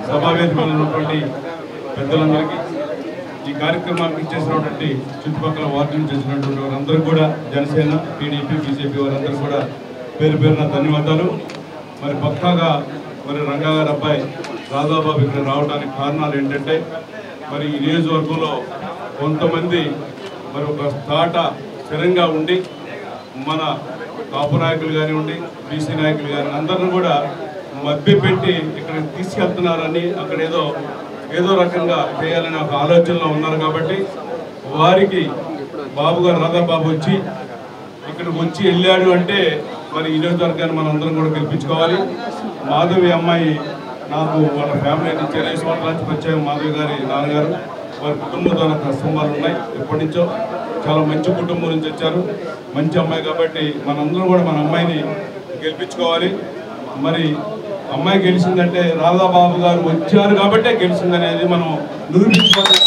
సభావేదికలో ఉన్నటువంటి పెద్దలందరికీ ఈ కార్యక్రమానికి ఇచ్చేసినటువంటి చుట్టుపక్కల వార్డు నుంచి వచ్చినటువంటి వారందరూ కూడా జనసేన టీడీపీ బీజేపీ వారందరూ కూడా పేరు పేరున ధన్యవాదాలు. మరి పక్కాగా మరి రంగా గారి అబ్బాయి రాధాబాబు ఇక్కడ రావడానికి కారణాలు ఏంటంటే మరి ఈ నియోజకవర్గంలో కొంతమంది మరి ఒక తాట స్థిరంగా ఉండి మన కాపు నాయకులు కానివ్వండి బీసీ నాయకులు కానీ అందరిని కూడా మభ్యపెట్టి ఇక్కడ తీసుకెళ్తున్నారని అక్కడ ఏదో రకంగా చేయాలని ఒక ఆలోచనలో ఉన్నారు. కాబట్టి వారికి బాబు గారు రాధాబాబు ఇక్కడికి వచ్చి వెళ్ళాడు అంటే మరి ఈ నియోజకవర్గాన్ని మనం అందరం కూడా గెలిపించుకోవాలి. మాధవి అమ్మాయి నాకు వాళ్ళ ఫ్యామిలీ నుంచి 20 సంవత్సరాల నుంచి పరిచయం. మాధవి గారి నాన్నగారు వారి కుటుంబంతో నాకు సంబంధాలు ఉన్నాయి. ఎప్పటి నుంచో చాలా మంచి కుటుంబం నుంచి వచ్చారు. మంచి అమ్మాయి కాబట్టి మనందరం కూడా మన అమ్మాయిని గెలిపించుకోవాలి. మరి అమ్మాయి గెలిచిందంటే రాధాబాబు గారు వచ్చారు కాబట్టే గెలిచిందనేది మనం నిరూపించుకోవాలి.